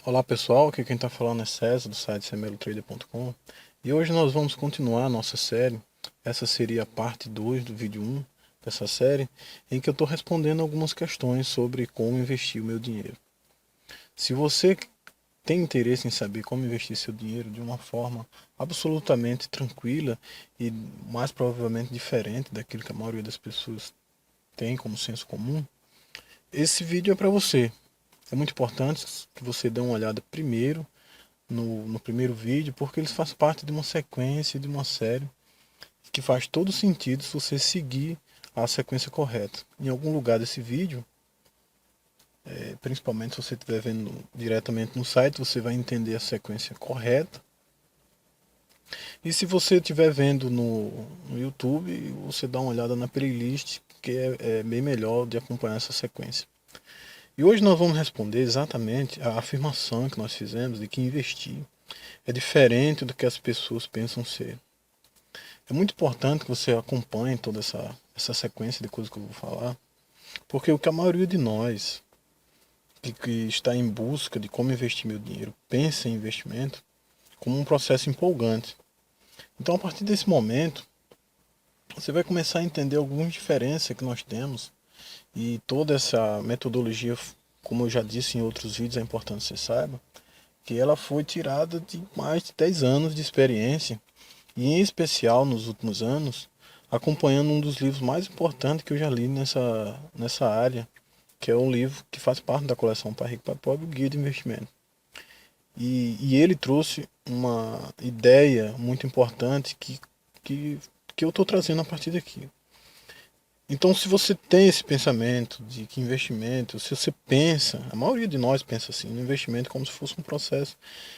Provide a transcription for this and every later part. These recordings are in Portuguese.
Olá pessoal, aqui quem está falando é César do site semerotrader.com e hoje nós vamos continuar a nossa série. Essa seria a parte 2 do vídeo 1 dessa série, em que eu estou respondendo algumas questões sobre como investir o meu dinheiro. Se você tem interesse em saber como investir seu dinheiro de uma forma absolutamente tranquila e mais provavelmente diferente daquilo que a maioria das pessoas tem como senso comum, esse vídeo é para você. É muito importante que você dê uma olhada primeiro no primeiro vídeo, porque eles fazem parte de uma sequência, de uma série, que faz todo sentido se você seguir a sequência correta. Em algum lugar desse vídeo, principalmente se você estiver vendo diretamente no site, você vai entender a sequência correta. E se você estiver vendo no YouTube, você dá uma olhada na playlist, que é bem melhor de acompanhar essa sequência. E hoje nós vamos responder exatamente a afirmação que nós fizemos de que investir é diferente do que as pessoas pensam ser. É muito importante que você acompanhe toda essa sequência de coisas que eu vou falar, porque o que a maioria de nós que está em busca de como investir meu dinheiro pensa em investimento como um processo empolgante. Então, a partir desse momento, você vai começar a entender algumas diferenças que nós temos e toda essa metodologia, como eu já disse em outros vídeos, é importante que você saiba, que ela foi tirada de mais de 10 anos de experiência e em especial nos últimos anos, acompanhando um dos livros mais importantes que eu já li nessa área, que é um livro que faz parte da coleção Pai Rico, Pai Pobre, o Guia de Investimento. E ele trouxe uma ideia muito importante que eu estou trazendo a partir daqui. Então, se você tem esse pensamento de que investimento, se você pensa, a maioria de nós pensa assim, no investimento como se fosse um processo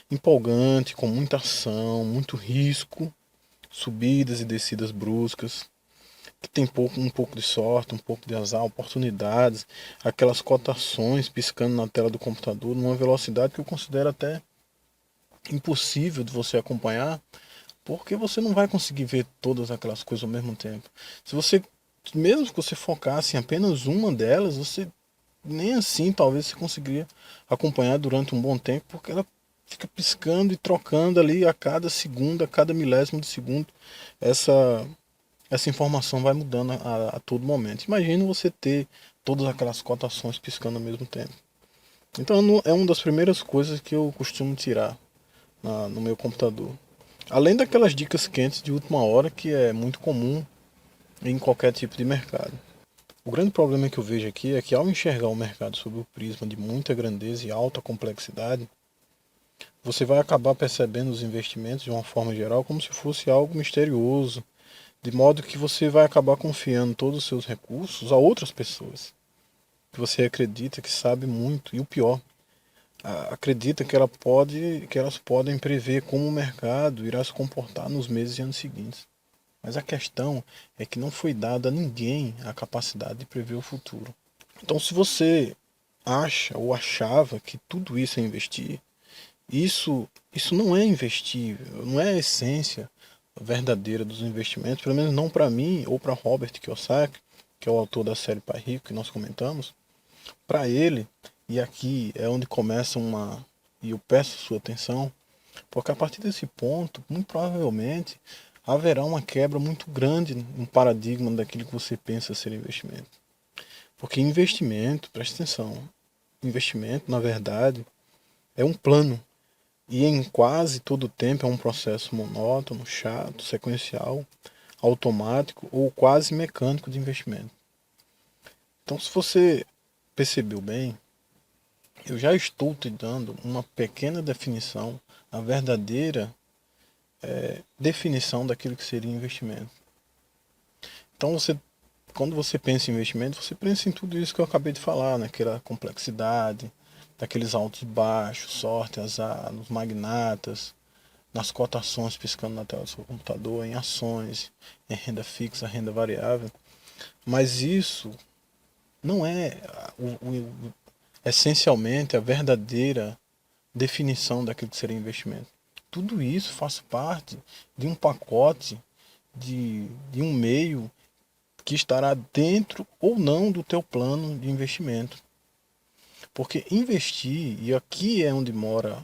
empolgante, com muita ação, muito risco, subidas e descidas bruscas, que tem um pouco de sorte, um pouco de azar, oportunidades, aquelas cotações piscando na tela do computador numa velocidade que eu considero até impossível de você acompanhar, porque você não vai conseguir ver todas aquelas coisas ao mesmo tempo. Se você, mesmo que você focasse em apenas uma delas, você nem assim talvez você conseguiria acompanhar durante um bom tempo, porque ela fica piscando e trocando ali a cada segundo, a cada milésimo de segundo. Essa essa informação vai mudando a todo momento. Imagina você ter todas aquelas cotações piscando ao mesmo tempo. Então é uma das primeiras coisas que eu costumo tirar no meu computador. Além daquelas dicas quentes de última hora, que é muito comum em qualquer tipo de mercado. O grande problema que eu vejo aqui é que ao enxergar o mercado sob o prisma de muita grandeza e alta complexidade, você vai acabar percebendo os investimentos de uma forma geral como se fosse algo misterioso, de modo que você vai acabar confiando todos os seus recursos a outras pessoas, que você acredita que sabe muito, e o pior, acredita que elas podem prever como o mercado irá se comportar nos meses e anos seguintes. Mas a questão é que não foi dada a ninguém a capacidade de prever o futuro. Então, se você acha ou achava que tudo isso é investir, isso não é investir, não é a essência verdadeira dos investimentos, pelo menos não para mim ou para Robert Kiyosaki, que é o autor da série Pai Rico que nós comentamos. Para ele, e aqui é onde começa e eu peço sua atenção, porque a partir desse ponto, muito provavelmente, haverá uma quebra muito grande no paradigma daquilo que você pensa ser investimento. Porque investimento, preste atenção, investimento, na verdade, é um plano. E em quase todo o tempo é um processo monótono, chato, sequencial, automático ou quase mecânico de investimento. Então, se você percebeu bem, eu já estou te dando uma pequena definição, a verdadeira definição daquilo que seria investimento. Então, quando você pensa em investimento, você pensa em tudo isso que eu acabei de falar, naquela complexidade, daqueles altos e baixos, sorte, azar, nos magnatas, nas cotações piscando na tela do seu computador, em ações, em renda fixa, renda variável. Mas isso não é essencialmente a verdadeira definição daquilo que seria investimento. Tudo isso faz parte de um pacote, de um meio que estará dentro ou não do teu plano de investimento. Porque investir, e aqui é onde mora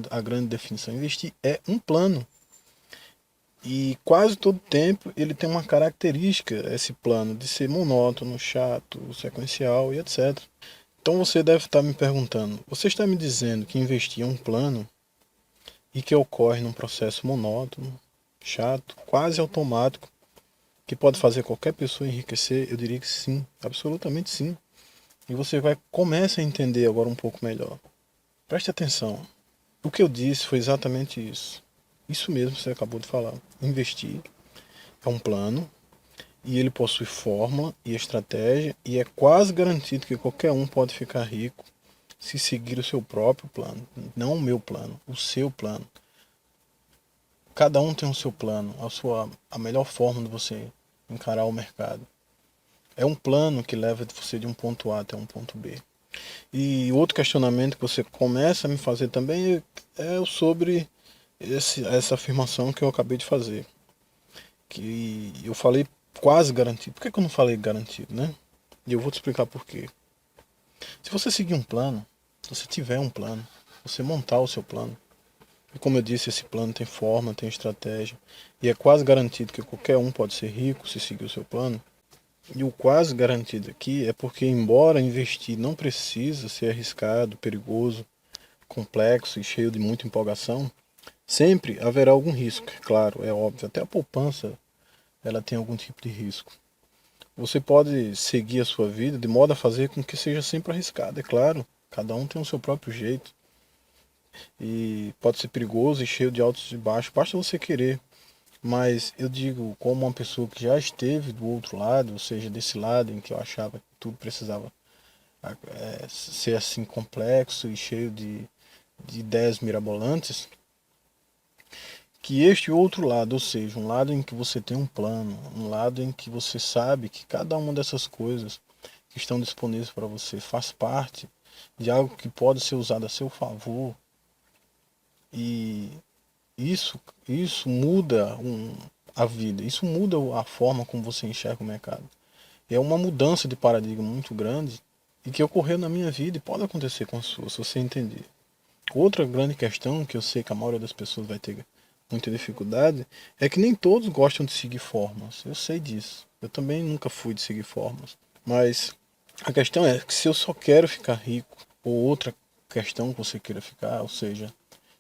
a grande definição, investir é um plano. E quase todo tempo ele tem uma característica, esse plano, de ser monótono, chato, sequencial e etc. Então você deve estar me perguntando, você está me dizendo que investir é um plano e que ocorre num processo monótono, chato, quase automático, que pode fazer qualquer pessoa enriquecer? Eu diria que sim, absolutamente sim. E você vai começar a entender agora um pouco melhor. Preste atenção. O que eu disse foi exatamente isso. Isso mesmo que você acabou de falar. Investir é um plano e ele possui fórmula e estratégia e é quase garantido que qualquer um pode ficar rico se seguir o seu próprio plano. Não o meu plano, o seu plano. Cada um tem o seu plano, a melhor forma de você encarar o mercado. É um plano que leva você de um ponto A até um ponto B. E outro questionamento que você começa a me fazer também é sobre essa afirmação que eu acabei de fazer. Que eu falei quase garantido. Por que eu não falei garantido, né? E eu vou te explicar por quê. Se você seguir um plano, se você tiver um plano, você montar o seu plano, e como eu disse, esse plano tem forma, tem estratégia, e é quase garantido que qualquer um pode ser rico se seguir o seu plano. E o quase garantido aqui é porque, embora investir não precisa ser arriscado, perigoso, complexo e cheio de muita empolgação, sempre haverá algum risco, claro, é óbvio. Até a poupança ela tem algum tipo de risco. Você pode seguir a sua vida de modo a fazer com que seja sempre arriscado, é claro. Cada um tem o seu próprio jeito. E pode ser perigoso e cheio de altos e baixos, basta você querer. Mas eu digo, como uma pessoa que já esteve do outro lado, ou seja, desse lado em que eu achava que tudo precisava ser assim complexo e cheio de ideias mirabolantes, que este outro lado, ou seja, um lado em que você tem um plano, um lado em que você sabe que cada uma dessas coisas que estão disponíveis para você faz parte de algo que pode ser usado a seu favor, e isso muda a vida, isso muda a forma como você enxerga o mercado. É uma mudança de paradigma muito grande e que ocorreu na minha vida e pode acontecer com a sua, se você entender. Outra grande questão que eu sei que a maioria das pessoas vai ter muita dificuldade é que nem todos gostam de seguir formas. Eu sei disso. Eu também nunca fui de seguir formas. Mas a questão é que se eu só quero ficar rico, ou outra questão que você queira ficar, ou seja,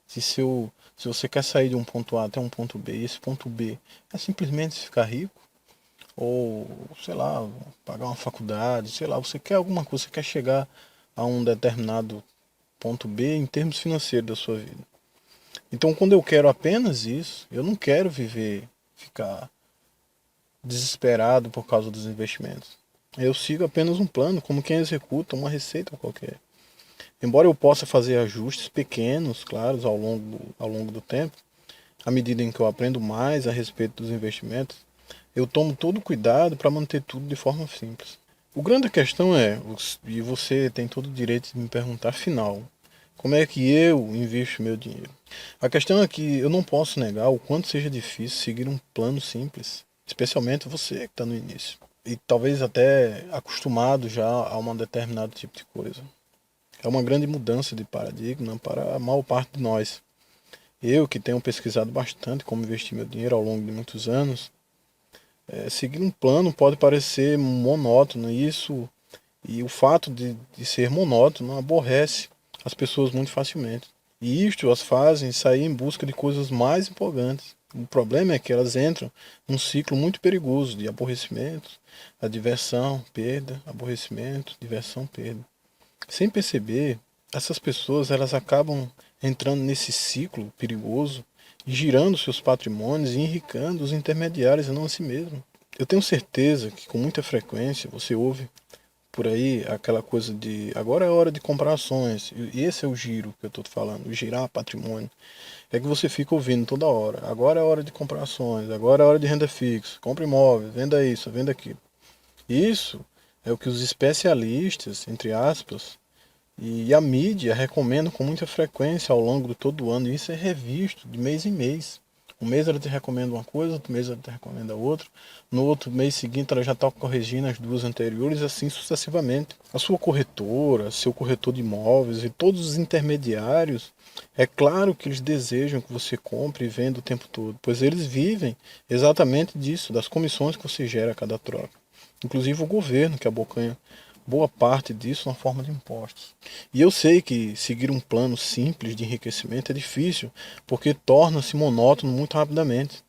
se você quer sair de um ponto A até um ponto B, e esse ponto B é simplesmente ficar rico, ou sei lá, pagar uma faculdade, sei lá, você quer alguma coisa, você quer chegar a um determinado ponto B em termos financeiros da sua vida. Então, quando eu quero apenas isso, eu não quero ficar desesperado por causa dos investimentos. Eu sigo apenas um plano, como quem executa uma receita qualquer. Embora eu possa fazer ajustes pequenos, claros, ao longo do tempo, à medida em que eu aprendo mais a respeito dos investimentos, eu tomo todo o cuidado para manter tudo de forma simples. O grande questão é, e você tem todo o direito de me perguntar, afinal, como é que eu invisto meu dinheiro? A questão é que eu não posso negar o quanto seja difícil seguir um plano simples, especialmente você que está no início, e talvez até acostumado já a um determinado tipo de coisa. É uma grande mudança de paradigma para a maior parte de nós. Eu, que tenho pesquisado bastante como investir meu dinheiro ao longo de muitos anos, seguir um plano pode parecer monótono, e o fato de ser monótono aborrece as pessoas muito facilmente. E isto as fazem sair em busca de coisas mais empolgantes. O problema é que elas entram num ciclo muito perigoso de aborrecimento, a diversão, perda, aborrecimento, diversão, perda. Sem perceber, essas pessoas elas acabam entrando nesse ciclo perigoso e girando seus patrimônios e enricando os intermediários e não a si mesmo. Eu tenho certeza que com muita frequência você ouve por aí aquela coisa de agora é hora de comprar ações. E esse é o giro que eu estou falando, o girar patrimônio. É que você fica ouvindo toda hora. Agora é hora de comprar ações, agora é hora de renda fixa, compra imóveis, venda isso, venda aquilo. Isso é o que os especialistas, entre aspas, e a mídia recomendam com muita frequência ao longo de todo o ano. E isso é revisto de mês em mês. Um mês ela te recomenda uma coisa, outro mês ela te recomenda outra. No outro mês seguinte ela já está corrigindo as duas anteriores, assim sucessivamente. A sua corretora, seu corretor de imóveis e todos os intermediários, é claro que eles desejam que você compre e venda o tempo todo, pois eles vivem exatamente disso, das comissões que você gera a cada troca. Inclusive o governo, que abocanha boa parte disso na forma de impostos. E eu sei que seguir um plano simples de enriquecimento é difícil, porque torna-se monótono muito rapidamente.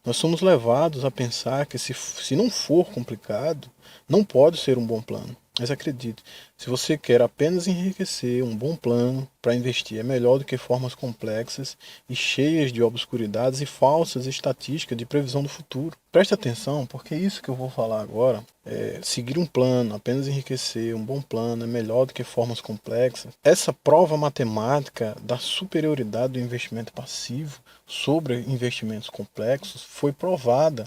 Nós somos levados a pensar que se não for complicado, não pode ser um bom plano. Mas acredite, se você quer apenas enriquecer, um bom plano para investir é melhor do que formas complexas e cheias de obscuridades e falsas estatísticas de previsão do futuro. Preste atenção, porque é isso que eu vou falar agora. Seguir um plano, apenas enriquecer, um bom plano é melhor do que formas complexas. Essa prova matemática da superioridade do investimento passivo sobre investimentos complexos foi provada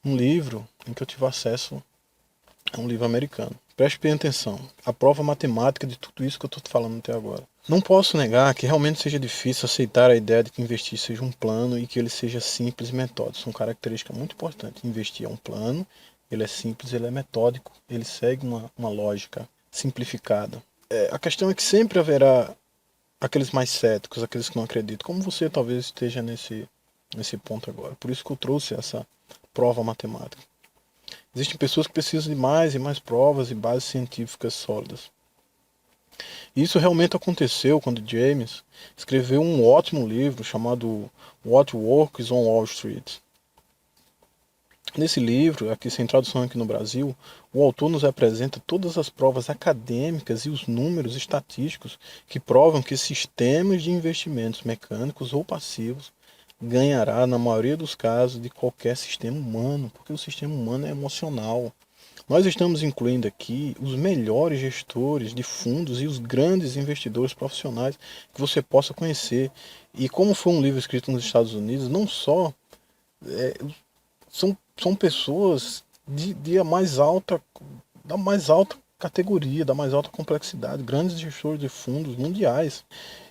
num livro em que eu tive acesso a um livro americano. Preste bem atenção. A prova matemática de tudo isso que eu estou falando até agora. Não posso negar que realmente seja difícil aceitar a ideia de que investir seja um plano e que ele seja simples e metódico. São características muito importantes. Investir é um plano, ele é simples, ele é metódico, ele segue uma lógica simplificada. A questão é que sempre haverá aqueles mais céticos, aqueles que não acreditam, como você talvez esteja nesse ponto agora. Por isso que eu trouxe essa prova matemática. Existem pessoas que precisam de mais e mais provas e bases científicas sólidas. E isso realmente aconteceu quando James escreveu um ótimo livro chamado What Works on Wall Street. Nesse livro, aqui sem tradução aqui no Brasil, o autor nos apresenta todas as provas acadêmicas e os números estatísticos que provam que sistemas de investimentos mecânicos ou passivos ganhará, na maioria dos casos, de qualquer sistema humano, porque o sistema humano é emocional. Nós estamos incluindo aqui os melhores gestores de fundos e os grandes investidores profissionais que você possa conhecer. E como foi um livro escrito nos Estados Unidos, não só são pessoas da mais alta categoria, da mais alta complexidade, grandes gestores de fundos mundiais.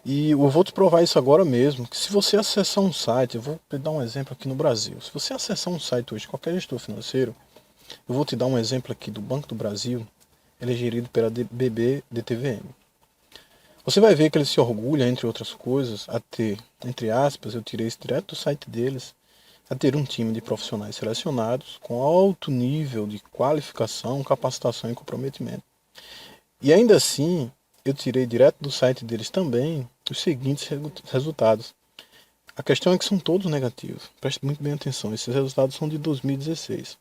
E eu vou te provar isso agora mesmo, que se você acessar um site, eu vou te dar um exemplo aqui no Brasil, se você acessar um site hoje, qualquer gestor financeiro, eu vou te dar um exemplo aqui do Banco do Brasil, ele é gerido pela BB DTVM. Você vai ver que ele se orgulha, entre outras coisas, a ter, entre aspas, eu tirei isso direto do site deles, a ter um time de profissionais selecionados com alto nível de qualificação, capacitação e comprometimento. E ainda assim, eu tirei direto do site deles também os seguintes resultados. A questão é que são todos negativos. Preste muito bem atenção, esses resultados são de 2016.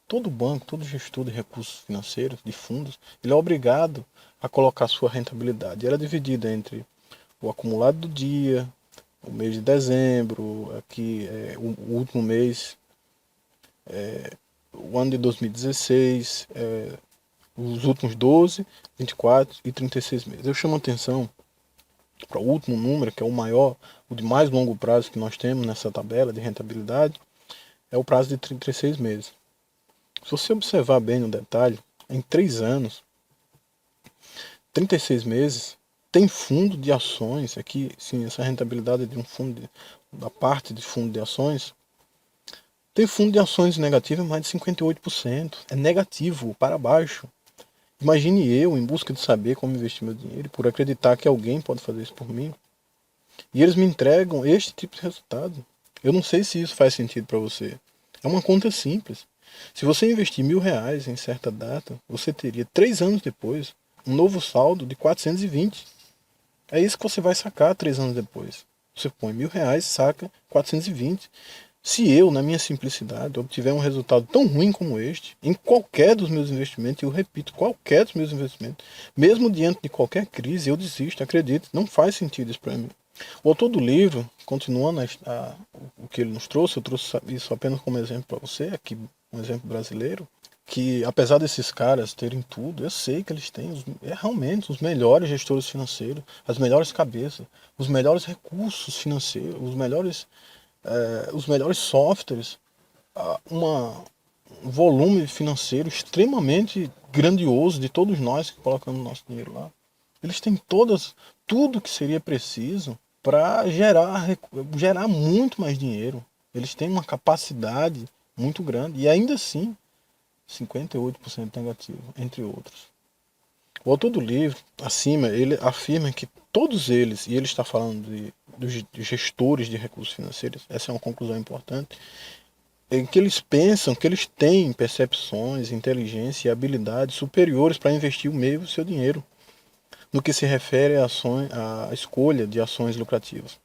Todo banco, todo gestor de recursos financeiros, de fundos, ele é obrigado a colocar sua rentabilidade. Ela é dividida entre o acumulado do dia, o mês de dezembro, aqui o último mês, o ano de 2016, os últimos 12, 24 e 36 meses. Eu chamo a atenção para o último número, que é o maior, o de mais longo prazo que nós temos nessa tabela de rentabilidade, é o prazo de 36 meses. Se você observar bem no detalhe, em 3 anos, 36 meses, tem fundo de ações, aqui sim, essa rentabilidade de um fundo, da parte de fundo de ações, tem fundo de ações negativo mais de 58%, é negativo, para baixo. Imagine eu em busca de saber como investir meu dinheiro, por acreditar que alguém pode fazer isso por mim, e eles me entregam este tipo de resultado. Eu não sei se isso faz sentido para você. É uma conta simples. Se você investir R$ 1.000 em certa data, você teria 3 anos depois um novo saldo de 420. É isso que você vai sacar 3 anos depois. Você põe R$ 1.000, saca 420. Se eu, na minha simplicidade, obtiver um resultado tão ruim como este, em qualquer dos meus investimentos, e eu repito, qualquer dos meus investimentos, mesmo diante de qualquer crise, eu desisto, acredito, não faz sentido isso para mim. O autor do livro, continuando o que ele nos trouxe, eu trouxe isso apenas como exemplo para você, aqui um exemplo brasileiro, que apesar desses caras terem tudo, eu sei que eles têm realmente os melhores gestores financeiros, as melhores cabeças, os melhores recursos financeiros, os melhores softwares, um volume financeiro extremamente grandioso de todos nós que colocamos nosso dinheiro lá. Eles têm tudo que seria preciso para gerar muito mais dinheiro. Eles têm uma capacidade muito grande e ainda assim 58% negativo, entre outros. O autor do livro, acima, ele afirma que todos eles, e ele está falando dos gestores de recursos financeiros, essa é uma conclusão importante, é que eles pensam que eles têm percepções, inteligência e habilidades superiores para investir o meio do seu dinheiro, no que se refere à escolha de ações lucrativas.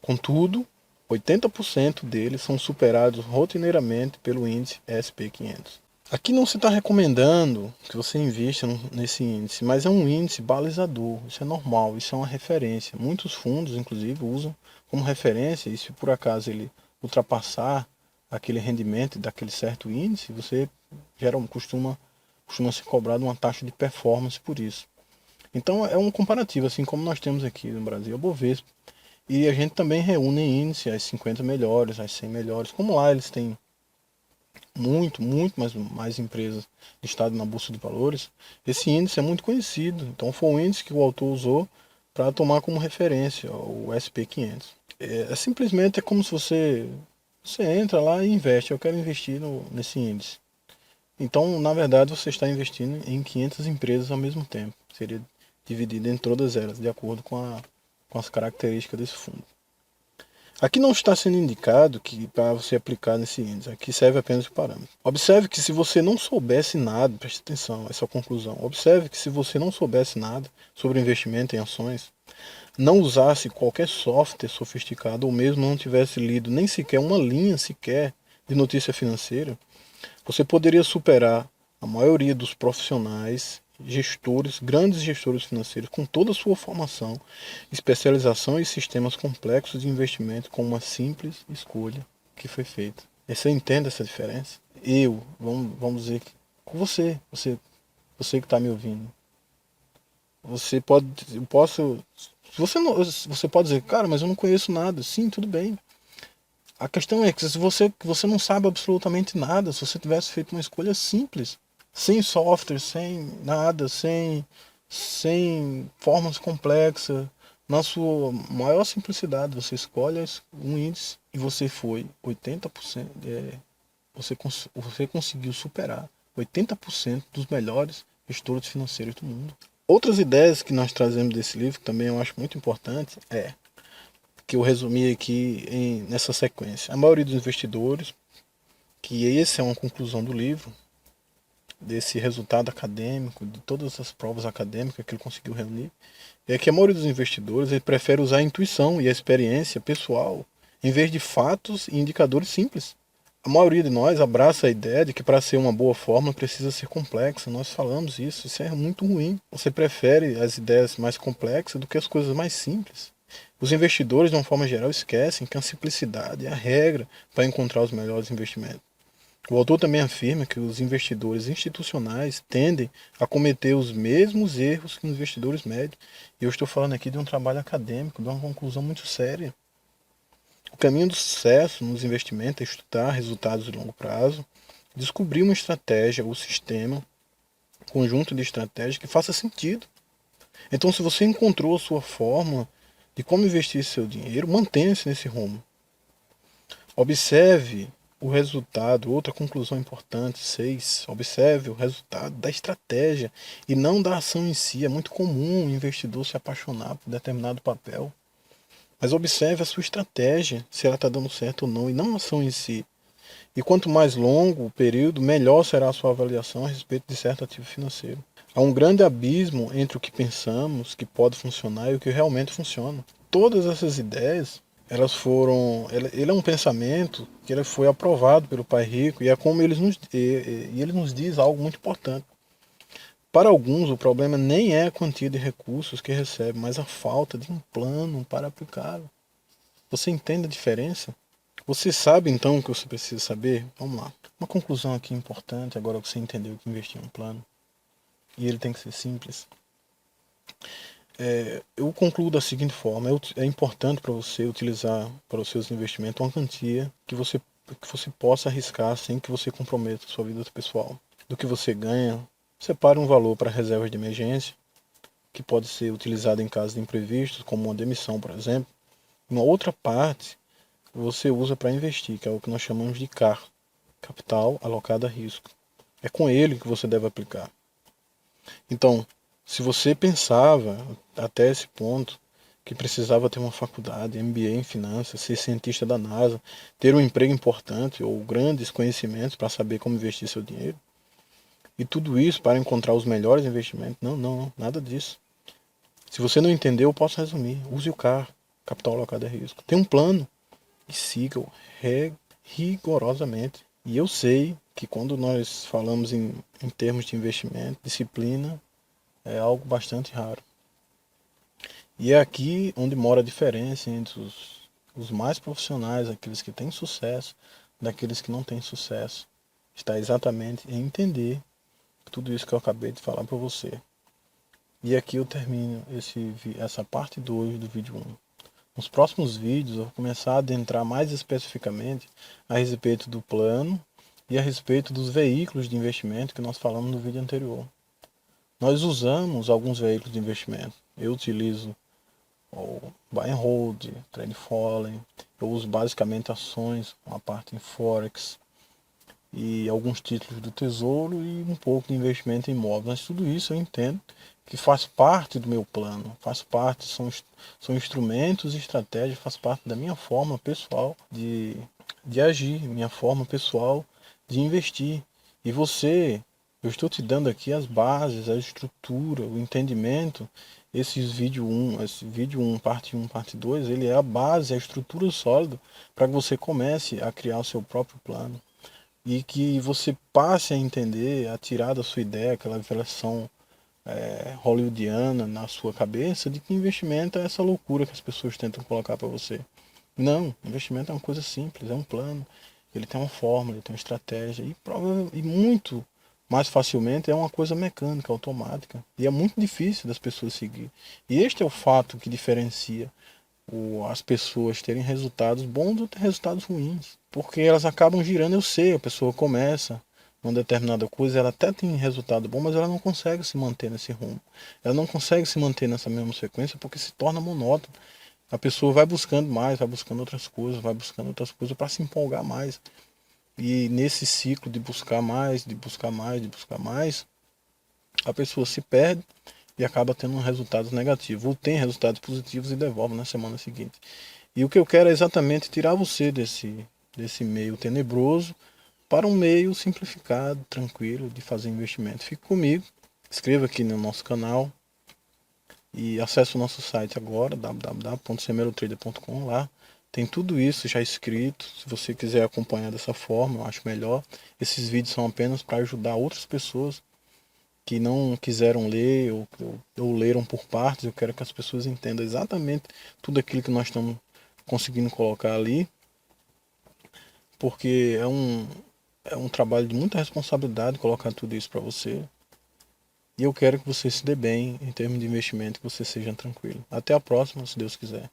Contudo, 80% deles são superados rotineiramente pelo índice SP500. Aqui não se está recomendando que você invista nesse índice, mas é um índice balizador, isso é normal, isso é uma referência. Muitos fundos, inclusive, usam como referência, e se por acaso ele ultrapassar aquele rendimento daquele certo índice, você costuma ser cobrado uma taxa de performance por isso. Então é um comparativo, assim como nós temos aqui no Brasil, a Bovespa, e a gente também reúne índice, as 50 melhores, as 100 melhores, como lá eles têm muito mais empresas listadas na Bolsa de Valores, esse índice é muito conhecido. Então foi o índice que o autor usou para tomar como referência o SP500. Simplesmente é como se você entra lá e investe. Eu quero investir nesse índice. Então, na verdade, você está investindo em 500 empresas ao mesmo tempo. Seria dividido em todas elas, de acordo com as características desse fundo. Aqui não está sendo indicado que para você aplicar nesse índice, aqui serve apenas o parâmetro. Observe que se você não soubesse nada, preste atenção, essa é a conclusão. Observe que se você não soubesse nada sobre investimento em ações, não usasse qualquer software sofisticado ou mesmo não tivesse lido nem sequer uma linha sequer de notícia financeira, você poderia superar a maioria dos profissionais, gestores, grandes gestores financeiros, com toda a sua formação, especialização e sistemas complexos de investimento com uma simples escolha que foi feita. Você entende essa diferença? Vamos dizer que com você que está me ouvindo, você pode, eu posso, você pode dizer, cara, mas eu não conheço nada. Sim, tudo bem. A questão é que se você não sabe absolutamente nada, se você tivesse feito uma escolha simples, sem software, sem nada, sem formas complexas, na sua maior simplicidade, você escolhe um índice e você foi 80%, você conseguiu superar 80% dos melhores gestores financeiros do mundo. Outras ideias que nós trazemos desse livro, que também eu acho muito importante, que eu resumi aqui nessa sequência. A maioria dos investidores, que essa é uma conclusão do livro, desse resultado acadêmico, de todas as provas acadêmicas que ele conseguiu reunir, é que a maioria dos investidores ele prefere usar a intuição e a experiência pessoal em vez de fatos e indicadores simples. A maioria de nós abraça a ideia de que para ser uma boa fórmula precisa ser complexa. Nós falamos isso é muito ruim. Você prefere as ideias mais complexas do que as coisas mais simples. Os investidores, de uma forma geral, esquecem que a simplicidade é a regra para encontrar os melhores investimentos. O autor também afirma que os investidores institucionais tendem a cometer os mesmos erros que os investidores médios. E eu estou falando aqui de um trabalho acadêmico, de uma conclusão muito séria. O caminho do sucesso nos investimentos é estudar resultados de longo prazo, descobrir uma estratégia ou sistema, conjunto de estratégias que faça sentido. Então, se você encontrou a sua fórmula de como investir seu dinheiro, mantenha-se nesse rumo. Observe o resultado, outra conclusão importante, 6. Observe o resultado da estratégia e não da ação em si. É muito comum o investidor se apaixonar por determinado papel. Mas observe a sua estratégia, se ela está dando certo ou não, e não a ação em si. E quanto mais longo o período, melhor será a sua avaliação a respeito de certo ativo financeiro. Há um grande abismo entre o que pensamos que pode funcionar e o que realmente funciona. Todas essas ideias, ele é um pensamento que ele foi aprovado pelo Pai Rico e é como ele nos diz algo muito importante. Para alguns, o problema nem é a quantia de recursos que recebe, mas a falta de um plano para aplicá-lo. Você entende a diferença? Você sabe então o que você precisa saber? Vamos lá. Uma conclusão aqui importante, agora que você entendeu que investir em um plano. E ele tem que ser simples. Eu concluo da seguinte forma: é importante para você utilizar para os seus investimentos uma quantia que você possa arriscar sem que você comprometa a sua vida pessoal. Do que você ganha, separe um valor para reservas de emergência, que pode ser utilizado em caso de imprevistos, como uma demissão, por exemplo. Uma outra parte você usa para investir, que é o que nós chamamos de CAR, capital alocado a risco. É com ele que você deve aplicar. Então, se você pensava até esse ponto que precisava ter uma faculdade, MBA em finanças, ser cientista da NASA, ter um emprego importante ou grandes conhecimentos para saber como investir seu dinheiro, e tudo isso para encontrar os melhores investimentos, não, nada disso. Se você não entendeu, eu posso resumir. Use o CAR, capital alocado a risco. Tem um plano e siga-o rigorosamente. E eu sei que quando nós falamos em termos de investimento, disciplina é algo bastante raro. E é aqui onde mora a diferença entre os mais profissionais, aqueles que têm sucesso, daqueles que não têm sucesso. Está exatamente em entender tudo isso que eu acabei de falar para você. E aqui eu termino essa parte 2 do vídeo 1. Nos próximos vídeos eu vou começar a adentrar mais especificamente a respeito do plano e a respeito dos veículos de investimento que nós falamos no vídeo anterior. Nós usamos alguns veículos de investimento. Eu utilizo o Buy and Hold, Trade Follow, eu uso basicamente ações, uma parte em Forex e alguns títulos do Tesouro e um pouco de investimento em imóveis. Mas tudo isso eu entendo que faz parte do meu plano, faz parte, são instrumentos e estratégias, faz parte da minha forma pessoal de agir, minha forma pessoal de investir. E você, eu estou te dando aqui as bases, a estrutura, o entendimento. Esse vídeo 1, parte 1, parte 2, ele é a base, a estrutura sólida para que você comece a criar o seu próprio plano. E que você passe a entender, a tirar da sua ideia aquela versão hollywoodiana na sua cabeça de que investimento é essa loucura que as pessoas tentam colocar para você. Não, investimento é uma coisa simples, é um plano, ele tem uma fórmula, ele tem uma estratégia e muito mais facilmente é uma coisa mecânica, automática. E é muito difícil das pessoas seguir. E este é o fato que diferencia as pessoas terem resultados bons ou ter resultados ruins. Porque elas acabam girando, eu sei, a pessoa começa uma determinada coisa, ela até tem resultado bom, mas ela não consegue se manter nesse rumo. Ela não consegue se manter nessa mesma sequência porque se torna monótono. A pessoa vai buscando mais, vai buscando outras coisas, vai buscando outras coisas para se empolgar mais. E nesse ciclo de buscar mais, de buscar mais, de buscar mais, a pessoa se perde e acaba tendo resultados negativos, ou tem resultados positivos e devolve na semana seguinte. E o que eu quero é exatamente tirar você desse meio tenebroso para um meio simplificado, tranquilo de fazer investimento. Fique comigo, inscreva aqui no nosso canal e acesse o nosso site agora, www.semerotrader.com. Lá tem tudo isso já escrito. Se você quiser acompanhar dessa forma, eu acho melhor. Esses vídeos são apenas para ajudar outras pessoas que não quiseram ler ou leram por partes. Eu quero que as pessoas entendam exatamente tudo aquilo que nós estamos conseguindo colocar ali, porque é um trabalho de muita responsabilidade colocar tudo isso para você. E eu quero que você se dê bem em termos de investimento, que você seja tranquilo. Até a próxima, se Deus quiser.